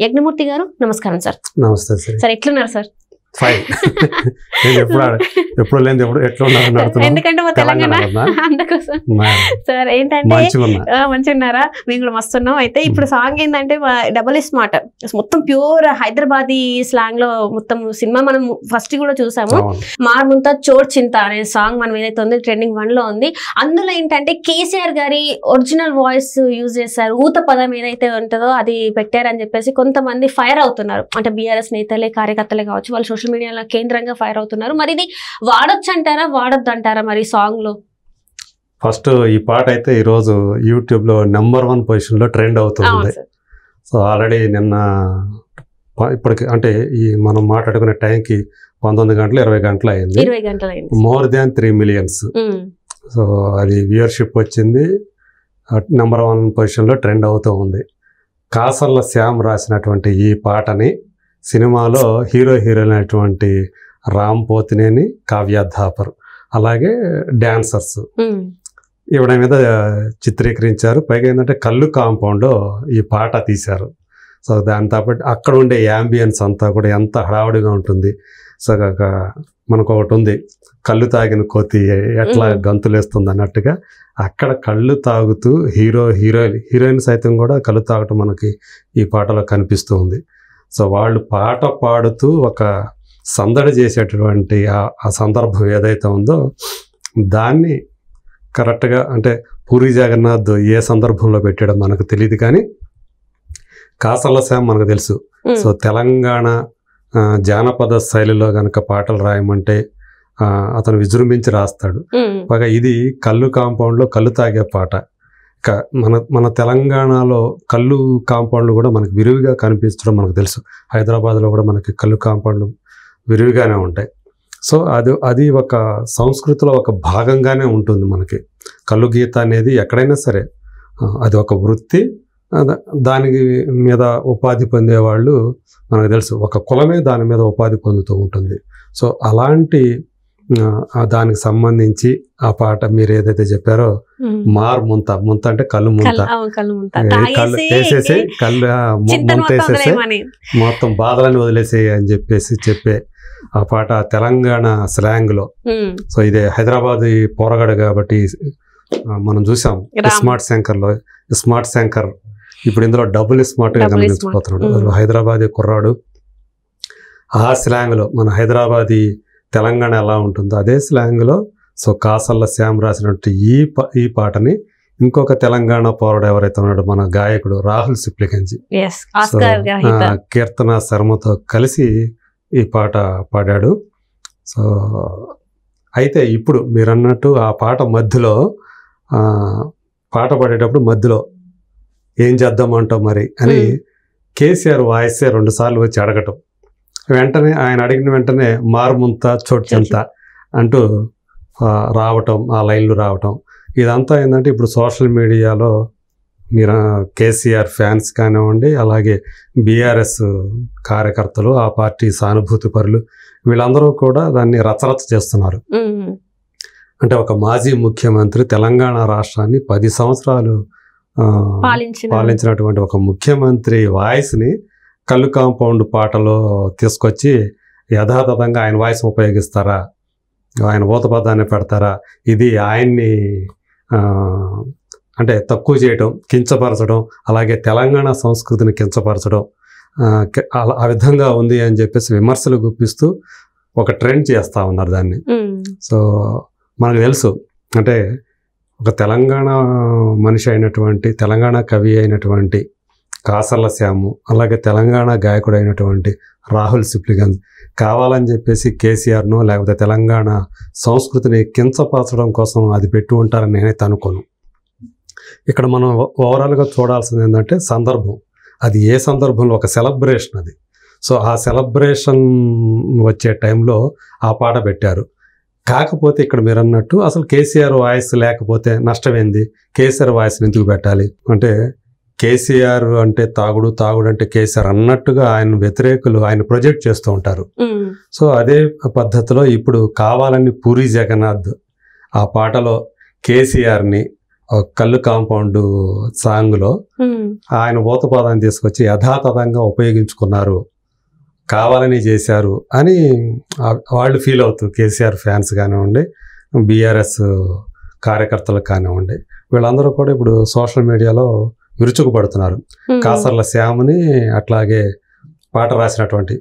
యజ్ఞమూర్తి గారు నమస్కారం సార్. నమస్తే సార్ ఎట్లున్నారు సార్? ఫైన్. ఎప్పుడు లేదు ఎట్లా ఎందుకంటే మా తెలంగాణ అందుకోసం సార్ ఏంటంటే మంచిగా ఉన్నారా? మేము కూడా మస్తున్నాం. అయితే ఇప్పుడు సాంగ్ ఏంటంటే డబుల్ స్మార్ట్, మొత్తం ప్యూర్ హైదరాబాదీ స్లాంగ్ లో మొత్తం సినిమా మనం ఫస్ట్ కూడా చూసాము. మార్ముంతా చోట్ చింత అనే సాంగ్ మనం ఏదైతే ఉంది ట్రెండింగ్ 1 లో ఉంది. అందులో ఏంటంటే కేసీఆర్ గారి ఒరిజినల్ వాయిస్ యూజ్ చేశారు. ఊత పదం ఏదైతే ఉంటుందో అది పెట్టారని చెప్పేసి కొంతమంది ఫైర్ అవుతున్నారు. అంటే బీఆర్ఎస్ నేతలే కార్యకర్తలే కావచ్చు, వాళ్ళు సోషల్ మీడియాలో కేంద్రంగా ఫైర్ అవుతున్నారు. మరి ఇది వాడొచ్చు అంటారా వాడొద్దు అంటారా మరి సాంగ్ లో? ఫస్ట్ ఈ పాట అయితే ఈరోజు యూట్యూబ్ లో నెంబర్ 1 పొజిషన్ లో ట్రెండ్ అవుతుంది. సో ఆల్రెడీ నిన్న ఇప్పటికి అంటే ఈ మనం మాట్లాడుకునే టైంకి 19 గంటలు 20 గంటలు అయింది. More than 3 million. సో అది వ్యూయర్షిప్ వచ్చింది, నెంబర్ 1 పొజిషన్ లో ట్రెండ్ అవుతూ ఉంది. కాసర్ల శ్యామ్ రాసినటువంటి ఈ పాటని సినిమాలో హీరోయిన్ అయినటువంటి రామ్ పోతినేని, కావ్య థాపర్ అలాగే డాన్సర్స్ ఇవిడ మీద చిత్రీకరించారు. పైగా ఏంటంటే కళ్ళు కాంపౌండ్లో ఈ పాట తీశారు. సో దాంతో పాటు అక్కడ ఉండే యాంబియన్స్ అంతా కూడా ఎంత హడావుడిగా ఉంటుంది. సో మనకు ఒకటి ఉంది, కళ్ళు కోతి ఎట్లా గంతులేస్తుంది అన్నట్టుగా అక్కడ కళ్ళు తాగుతూ హీరోయిన్ సైతం కూడా కళ్ళు తాగటం మనకి ఈ పాటలో కనిపిస్తూ ఉంది. సో వాళ్ళు పాట పాడుతూ ఒక సందడి చేసేటటువంటి ఆ సందర్భం ఏదైతే ఉందో దాన్ని కరెక్ట్గా అంటే పూరి జగన్నాథ్ ఏ సందర్భంలో పెట్టాడో మనకు తెలియదు, కానీ కాసర్ల శ్యామ్ మనకు తెలుసు. సో తెలంగాణ జానపద శైలిలో కనుక పాటలు రాయమంటే అతను విజృంభించి రాస్తాడు. పైగా ఇది కళ్ళు కాంపౌండ్లో కళ్ళు తాగే పాట. మన తెలంగాణలో కళ్ళు కాంపౌండ్లు కూడా మనకు విరివిగా కనిపించడం మనకు తెలుసు. హైదరాబాద్లో కూడా మనకి కళ్ళు కాంపౌండ్లు విరివిగానే ఉంటాయి. సో అది ఒక సంస్కృతిలో ఒక భాగంగానే ఉంటుంది మనకి. కళ్ళు గీత అనేది ఎక్కడైనా సరే అది ఒక వృత్తి, దానికి మీద ఉపాధి పొందేవాళ్ళు మనకు తెలుసు. ఒక కులమే దాని మీద ఉపాధి పొందుతూ ఉంటుంది. సో అలాంటి దానికి సంబంధించి ఆ పాట మీరు ఏదైతే చెప్పారో ముంత అంటే కళ్ళు కళ్ళు వేసేసి కళ్ళు ముంతేసేసి మొత్తం బాధలని వదిలేసేయి అని చెప్పేసి చెప్పే ఆ పాట తెలంగాణ స్లాంగ్ లో. సో ఇదే హైదరాబాద్ పోరగాడు కాబట్టి మనం చూసాం స్మార్ట్ శంకర్ ఇప్పుడు ఇందులో డబుల్ స్మార్ట్ గా గమనించిపోతున్నాడు. హైదరాబాదీ కుర్రాడు ఆ స్లాంగ్ లో మన హైదరాబాదీ తెలంగాణ ఎలా ఉంటుందో అదే స్లాంగ్లో. సో కాసర్ల శ్యామ్ రాసినట్టు ఈ పాటని ఇంకొక తెలంగాణ పౌరుడు ఎవరైతే ఉన్నాడో మన గాయకుడు రాహుల్ సిప్లిగంజి కీర్తన శర్మతో కలిసి ఈ పాట పాడాడు. సో అయితే ఇప్పుడు మీరు అన్నట్టు ఆ పాట మధ్యలో పాట పాడేటప్పుడు మధ్యలో ఏం చేద్దామంటావు మరి అని కేసీఆర్ వాయిసే 2 సార్లు వచ్చి అడగటం, వెంటనే ఆయన అడిగిన వెంటనే మార్ముంత చోట్ చింత అంటూ రావటం, ఆ లైన్లు రావటం, ఇదంతా ఏంటంటే ఇప్పుడు సోషల్ మీడియాలో మీరు కేసీఆర్ ఫ్యాన్స్ కానివ్వండి, అలాగే బీఆర్ఎస్ కార్యకర్తలు, ఆ పార్టీ సానుభూతి పరులు, వీళ్ళందరూ కూడా దాన్ని రచరచ చేస్తున్నారు. అంటే ఒక మాజీ ముఖ్యమంత్రి తెలంగాణ రాష్ట్రాన్ని 10 సంవత్సరాలు పాలించినటువంటి ఒక ముఖ్యమంత్రి వాయిస్ని కళ్ళు కాంపౌండ్ పాటలో తీసుకొచ్చి యథాతథంగా ఆయన వాయిస్ ఉపయోగిస్తారా, ఆయన ఊతపదాన్ని పెడతారా, ఇది ఆయన్ని అంటే తక్కువ చేయడం, కించపరచడం, అలాగే తెలంగాణ సంస్కృతిని కించపరచడం ఆ విధంగా ఉంది అని చెప్పేసి విమర్శలు గుప్పిస్తూ ఒక ట్రెండ్ చేస్తూ ఉన్నారు దాన్ని. సో మనకు తెలుసు అంటే ఒక తెలంగాణ మనిషి అయినటువంటి తెలంగాణ కవి అయినటువంటి కాసర్ల శ్యాము, అలాగే తెలంగాణ గాయకుడు అయినటువంటి రాహుల్ సిప్లిగంజ్ కావాలని చెప్పేసి కేసీఆర్ను లేకపోతే తెలంగాణ సంస్కృతిని కించపరచడం కోసం అది పెట్టి ఉంటారని నేనైతే అనుకోను. ఇక్కడ మనం ఓవరాల్గా చూడాల్సింది ఏంటంటే సందర్భం, అది ఏ సందర్భంలో ఒక సెలబ్రేషన్ అది. సో ఆ సెలబ్రేషన్ వచ్చే టైంలో ఆ పాట పెట్టారు. కాకపోతే ఇక్కడ మీరు అన్నట్టు అసలు కేసీఆర్ వాయిస్ లేకపోతే నష్టమేంది, కేసీఆర్ వాయిస్ని ఎందుకు పెట్టాలి అంటే కేసీఆర్ అంటే తాగుడు, తాగుడు అంటే కేసీఆర్ అన్నట్టుగా ఆయన వ్యతిరేకులు ఆయన ప్రొజెక్ట్ చేస్తూ ఉంటారు. సో అదే పద్ధతిలో ఇప్పుడు కావాలని పూరి జగన్నాథ్ ఆ పాటలో కేసీఆర్ని కళ్ళు కాంపౌండ్ సాంగ్లో ఆయన ఊతపదాన్ని తీసుకొచ్చి యథాతథంగా ఉపయోగించుకున్నారు, కావాలని చేశారు అని వాళ్ళు ఫీల్ అవుతూ, కేసీఆర్ ఫ్యాన్స్ కానివ్వండి, బీఆర్ఎస్ కార్యకర్తలకు కానివ్వండి, వీళ్ళందరూ కూడా ఇప్పుడు సోషల్ మీడియాలో విరుచుకుపడుతున్నారు. కాసర్ల శ్యామ్ని అట్లాగే పాట రాసినటువంటి,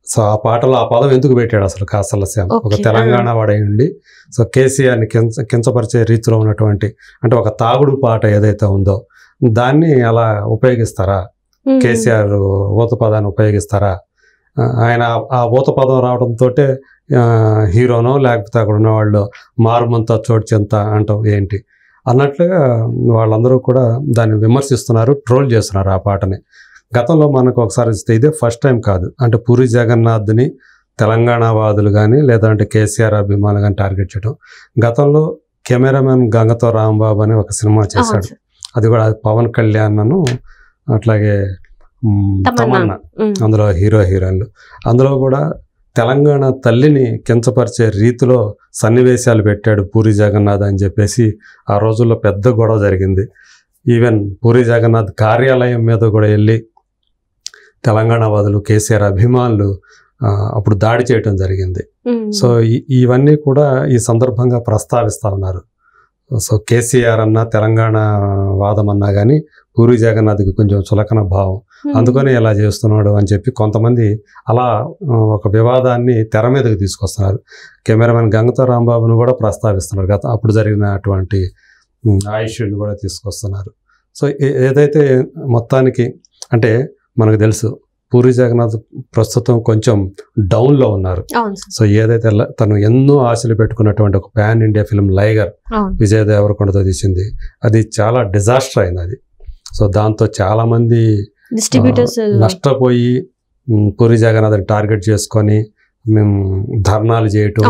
సో ఆ పాటలో ఆ పదం ఎందుకు పెట్టాడు అసలు కాసర్ల శ్యామ్, ఒక తెలంగాణ వాడై ఉండి సో కేసీఆర్ని కించపరిచే రీతిలో ఉన్నటువంటి, అంటే ఒక తాగుడు పాట ఏదైతే ఉందో దాన్ని అలా ఉపయోగిస్తారా, కేసీఆర్ ఊత పదాన్ని ఉపయోగిస్తారా, ఆయన ఆ ఊత పదం రావడంతో హీరోనో లేకపోతే అక్కడ ఉన్న వాళ్ళు మారుమంతా చోటుచెంత అంటాం ఏంటి అన్నట్లుగా వాళ్ళందరూ కూడా దాన్ని విమర్శిస్తున్నారు, ట్రోల్ చేస్తున్నారు ఆ పాటని. గతంలో మనకు ఒకసారి ఇస్తే ఇదే ఫస్ట్ టైం కాదు, అంటే పూరి జగన్నాథ్ని తెలంగాణ వాదులు కానీ లేదంటే కేసీఆర్ అభిమానులు కానీ టార్గెట్ చేయడం. గతంలో కెమెరామెన్ గంగతో రాంబాబు అని ఒక సినిమా చేశాడు, అది కూడా పవన్ కళ్యాణ్ అట్లాగే తమన్నా అందులో హీరోయిన్లు. అందులో కూడా తెలంగాణ తల్లిని కించపరిచే రీతిలో సన్నివేశాలు పెట్టాడు పూరి జగన్నాథ్ అని చెప్పేసి ఆ రోజుల్లో పెద్ద గొడవ జరిగింది. ఈవెన్ పూరి జగన్నాథ్ కార్యాలయం మీద కూడా వెళ్ళి తెలంగాణ వాదులు, కేసీఆర్ అభిమానులు అప్పుడు దాడి చేయటం జరిగింది. సో ఇవన్నీ కూడా ఈ సందర్భంగా ప్రస్తావిస్తూ ఉన్నారు. సో కేసీఆర్ అన్నా తెలంగాణ వాదం అన్నా కానీ పూరి జగన్నాథ్కి కొంచెం చులకన భావం, అందుకని ఇలా చేస్తున్నాడు అని చెప్పి కొంతమంది అలా ఒక వివాదాన్ని తెర మీదకి తీసుకొస్తున్నారు. కెమెరామెన్ గంగతో రాంబాబును కూడా ప్రస్తావిస్తున్నారు, అప్పుడు జరిగినటువంటి ఆ ఇష్యూని కూడా తీసుకొస్తున్నారు. సో ఏదైతే మొత్తానికి అంటే మనకు తెలుసు పూరి జగన్నాథ్ ప్రస్తుతం కొంచెం డౌన్లో ఉన్నారు. సో ఏదైతే తను ఎన్నో ఆశలు పెట్టుకున్నటువంటి ఒక పాన్ ఇండియా ఫిల్మ్ లైగర్ విజయ్ దేవరకొండతో తీసింది, అది చాలా డిజాస్టర్ అయింది అది. సో దాంతో చాలా మంది నష్టపోయి పూరి జగన్నాథ్ని టార్గెట్ చేసుకొని మేము ధర్నాలు చేయటం,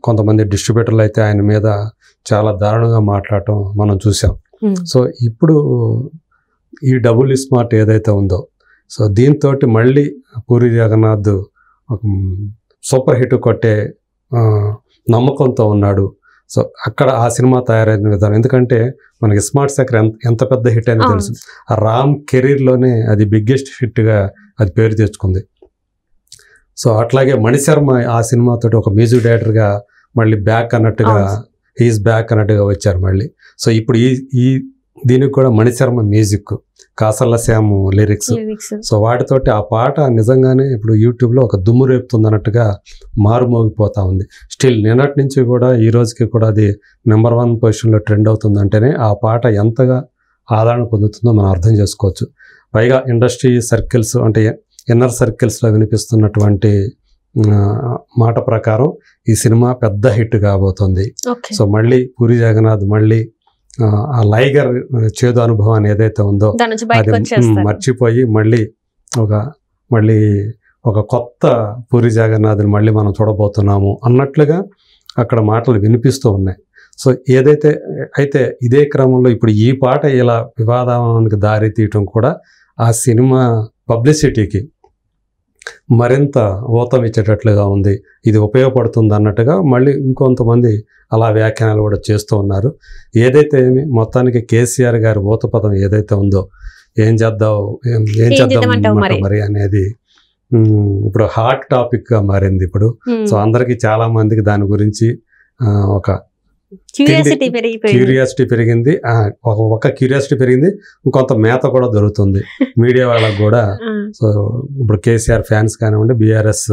కొంతమంది డిస్ట్రిబ్యూటర్లు అయితే ఆయన మీద చాలా దారుణంగా మాట్లాడటం మనం చూసాం. సో ఇప్పుడు ఈ డబుల్ స్మార్ట్ ఏదైతే ఉందో, సో దీంతో మళ్ళీ పూరి జగన్నాథ్ సూపర్ హిట్ కొట్టే నమ్మకంతో ఉన్నాడు. సో అక్కడ ఆ సినిమా తయారైన విధానం, ఎందుకంటే మనకి స్మార్ట్ శేఖర్ ఎంత పెద్ద హిట్ అని తెలుసు, ఆ రామ్ కెరీర్లోనే అది బిగ్గెస్ట్ హిట్గా అది పేరు తెచ్చుకుంది. సో అట్లాగే మణిశర్మ ఆ సినిమాతోటి ఒక మ్యూజిక్ డైరెక్టర్గా మళ్ళీ బ్యాక్ అన్నట్టుగా, హీఈస్ బ్యాక్ అన్నట్టుగా వచ్చారు మళ్ళీ. సో ఇప్పుడు ఈ దీనికి కూడా Mani Sharma music, Kasarla Shyam lyrics, so వాటితోటి ఆ పాట నిజంగానే ఇప్పుడు యూట్యూబ్లో ఒక దుమ్ము రేపుతుంది అన్నట్టుగా మారుమోగిపోతూ ఉంది. స్టిల్ నిన్నటి నుంచి కూడా ఈ రోజుకి కూడా అది నెంబర్ 1 పొజిషన్లో ట్రెండ్ అవుతుందంటేనే ఆ పాట ఎంతగా ఆదరణ పొందుతుందో మనం అర్థం చేసుకోవచ్చు. పైగా ఇండస్ట్రీ సర్కిల్స్ అంటే ఇన్నర్ సర్కిల్స్లో వినిపిస్తున్నటువంటి మాట ప్రకారం ఈ సినిమా పెద్ద హిట్ కాబోతుంది. సో మళ్ళీ పూరి జగన్నాథ్ మళ్ళీ ఆ లైగర్ చేదు అనుభవాన్ని ఏదైతే ఉందో అది మర్చిపోయి మళ్ళీ ఒక కొత్త పూరి జగన్నాథ్ని మళ్ళీ మనం చూడబోతున్నాము అన్నట్లుగా అక్కడ మాటలు వినిపిస్తూ ఉన్నాయి. సో ఏదైతే అయితే ఇదే క్రమంలో ఇప్పుడు ఈ పాట ఇలా వివాదానికి దారి తీయటం కూడా ఆ సినిమా పబ్లిసిటీకి మరింత ఊతం ఇచ్చేటట్లుగా ఉంది, ఇది ఉపయోగపడుతుంది అన్నట్టుగా మళ్ళీ ఇంకొంతమంది అలా వ్యాఖ్యానాలు కూడా చేస్తూ ఉన్నారు. ఏదైతే మొత్తానికి కేసీఆర్ గారి ఊత పదం ఏదైతే ఉందో ఏం చేద్దాం మరి అనేది ఇప్పుడు హాట్ టాపిక్గా మారింది ఇప్పుడు. సో అందరికీ చాలా మందికి దాని గురించి ఒక క్యూరియాసిటీ పెరిగింది, ఒక క్యూరియాసిటీ పెరిగింది, ఇంకొంత మేత కూడా దొరుకుతుంది మీడియా వాళ్ళకు కూడా. సో ఇప్పుడు కేసీఆర్ ఫ్యాన్స్ కానివ్వండి, బీఆర్ఎస్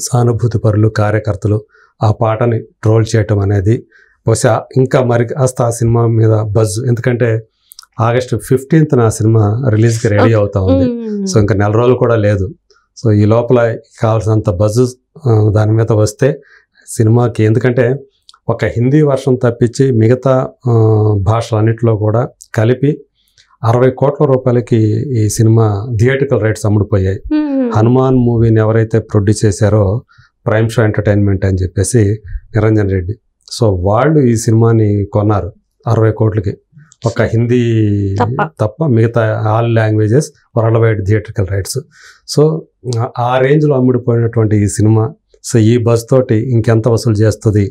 సానుభూతి పరులు, కార్యకర్తలు ఆ పాటని ట్రోల్ చేయటం అనేది బహుశా ఇంకా మరి కాస్త ఆ సినిమా మీద బజ్, ఎందుకంటే ఆగస్టు 15th ఆ సినిమా రిలీజ్కి రెడీ అవుతా ఉంది. సో ఇంకా 4 రోజులు కూడా లేదు. సో ఈ లోపల కావాల్సినంత బజ్ దాని మీద వస్తే సినిమాకి, ఎందుకంటే ఒక హిందీ వర్షన్ తప్పించి మిగతా భాషలన్నింటిలో కూడా కలిపి 60 కోట్ల రూపాయలకి ఈ సినిమా థియేట్రికల్ రైట్స్ అమ్ముడుపోయాయి. హనుమాన్ మూవీని ఎవరైతే ప్రొడ్యూస్ చేశారో ప్రైమ్ షో ఎంటర్టైన్మెంట్ అని చెప్పేసి నిరంజన్ రెడ్డి, సో వాళ్ళు ఈ సినిమాని కొన్నారు 60 కోట్లకి, ఒక హిందీ తప్ప మిగతా all languages world wide theatrical rights. So ఆ రేంజ్లో అమ్ముడిపోయినటువంటి ఈ సినిమా సో ఈ బజ్ తోటి ఇంకెంత వసూలు చేస్తుంది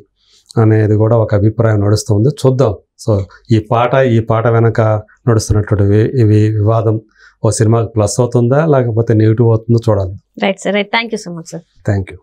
అనేది కూడా ఒక అభిప్రాయం నడుస్తుంది. చూద్దాం సో ఈ పాట వెనక నడుస్తున్నటువంటి ఇవి వివాదం ఓ సినిమాకి ప్లస్ అవుతుందా లేకపోతే నెగిటివ్ అవుతుందో చూడాలి. Right sir, thank you so much sir. Thank you.